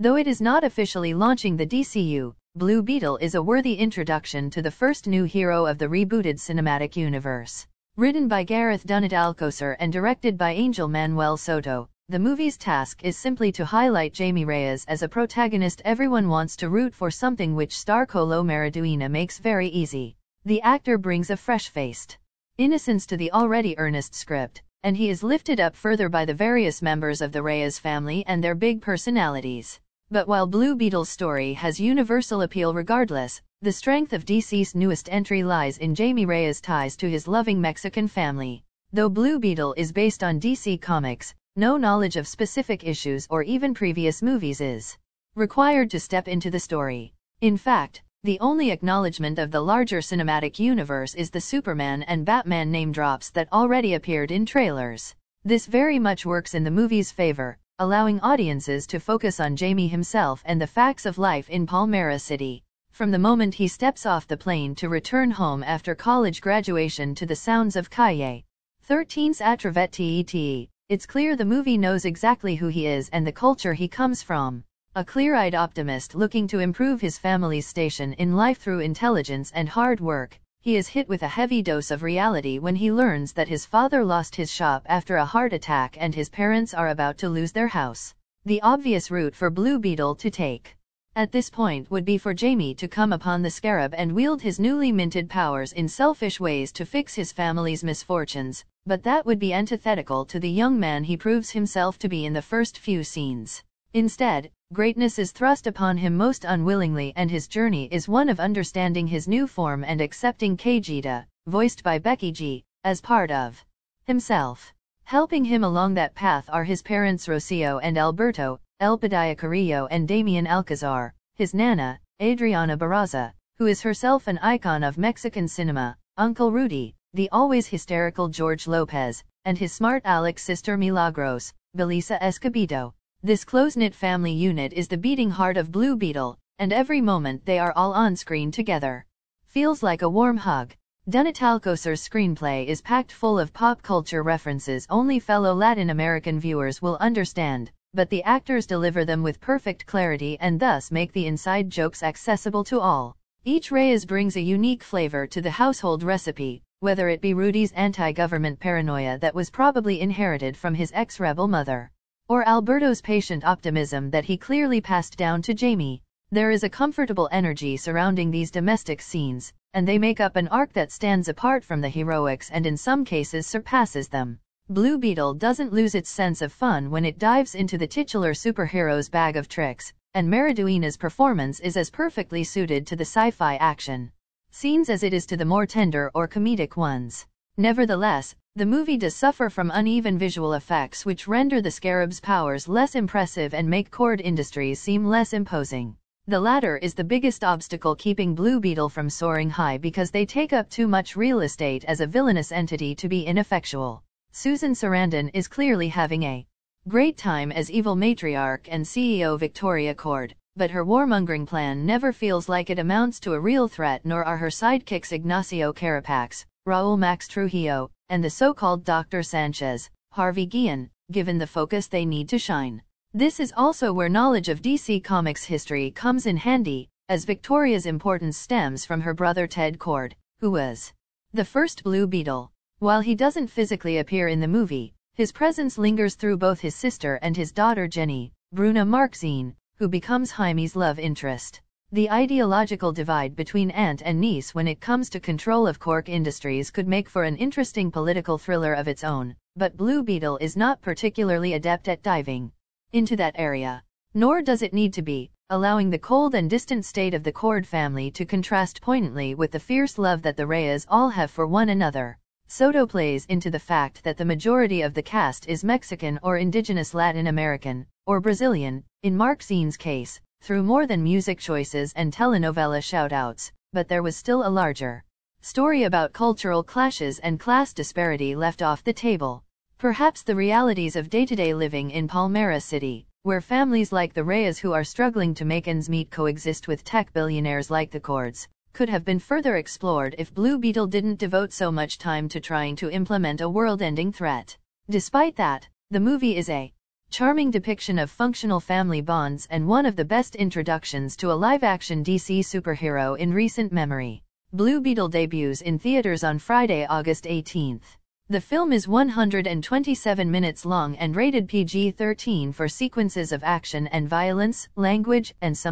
Though it is not officially launching the DCU, Blue Beetle is a worthy introduction to the first new hero of the rebooted cinematic universe. Written by Gareth Dunnet-Alcocer and directed by Angel Manuel Soto, the movie's task is simply to highlight Jaime Reyes as a protagonist everyone wants to root for, something which star Xolo Maridueña makes very easy. The actor brings a fresh-faced innocence to the already earnest script, and he is lifted up further by the various members of the Reyes family and their big personalities. But while Blue Beetle's story has universal appeal regardless, the strength of DC's newest entry lies in Jaime Reyes' ties to his loving Mexican family. Though Blue Beetle is based on DC Comics, no knowledge of specific issues or even previous movies is required to step into the story. In fact, the only acknowledgement of the larger cinematic universe is the Superman and Batman name drops that already appeared in trailers. This very much works in the movie's favor, allowing audiences to focus on Jaime himself and the facts of life in Palmera City. From the moment he steps off the plane to return home after college graduation to the sounds of Calle 13's Atravette, it's clear the movie knows exactly who he is and the culture he comes from. A clear-eyed optimist looking to improve his family's station in life through intelligence and hard work, he is hit with a heavy dose of reality when he learns that his father lost his shop after a heart attack and his parents are about to lose their house. The obvious route for Blue Beetle to take at this point would be for Jaime to come upon the Scarab and wield his newly minted powers in selfish ways to fix his family's misfortunes, but that would be antithetical to the young man he proves himself to be in the first few scenes. Instead, greatness is thrust upon him most unwillingly, and his journey is one of understanding his new form and accepting Kajita, voiced by Becky G, as part of himself. Helping him along that path are his parents Rocio and Alberto, El Padilla Carrillo and Damian Alcazar, his nana, Adriana Barraza, who is herself an icon of Mexican cinema, Uncle Rudy, the always hysterical George Lopez, and his smart Alex sister Milagros, Belisa Escobedo. This close-knit family unit is the beating heart of Blue Beetle, and every moment they are all on screen together feels like a warm hug. Dunnet-Alcocer's screenplay is packed full of pop culture references only fellow Latin American viewers will understand, but the actors deliver them with perfect clarity and thus make the inside jokes accessible to all. Each Reyes brings a unique flavor to the household recipe, whether it be Rudy's anti-government paranoia that was probably inherited from his ex-rebel mother, or Alberto's patient optimism that he clearly passed down to Jaime. There is a comfortable energy surrounding these domestic scenes, and they make up an arc that stands apart from the heroics and in some cases surpasses them. Blue Beetle doesn't lose its sense of fun when it dives into the titular superhero's bag of tricks, and Maridueña's performance is as perfectly suited to the sci-fi action scenes as it is to the more tender or comedic ones. Nevertheless, the movie does suffer from uneven visual effects which render the Scarab's powers less impressive and make Cord Industries seem less imposing. The latter is the biggest obstacle keeping Blue Beetle from soaring high because they take up too much real estate as a villainous entity to be ineffectual. Susan Sarandon is clearly having a great time as evil matriarch and CEO Victoria Cord, but her warmongering plan never feels like it amounts to a real threat, nor are her sidekicks Ignacio Carapax, Raul Max Trujillo, and the so-called Dr. Sanchez, Harvey Guillen, given the focus they need to shine. This is also where knowledge of DC Comics history comes in handy, as Victoria's importance stems from her brother Ted Cord, who was the first Blue Beetle. While he doesn't physically appear in the movie, his presence lingers through both his sister and his daughter Jenny, Bruna Marquezine, who becomes Jaime's love interest. The ideological divide between aunt and niece when it comes to control of Cork Industries could make for an interesting political thriller of its own, but Blue Beetle is not particularly adept at diving into that area. Nor does it need to be, allowing the cold and distant state of the Cord family to contrast poignantly with the fierce love that the Reyes all have for one another. Soto plays into the fact that the majority of the cast is Mexican or indigenous Latin American, or Brazilian, in Marquezine's case, through more than music choices and telenovela shoutouts, but there was still a larger story about cultural clashes and class disparity left off the table. Perhaps the realities of day-to-day living in Palmera City, where families like the Reyes who are struggling to make ends meet coexist with tech billionaires like the Cords, could have been further explored if Blue Beetle didn't devote so much time to trying to implement a world-ending threat. Despite that, the movie is a charming depiction of functional family bonds and one of the best introductions to a live-action DC superhero in recent memory. Blue Beetle debuts in theaters on Friday, August 18. The film is 127 minutes long and rated PG-13 for sequences of action and violence, language, and some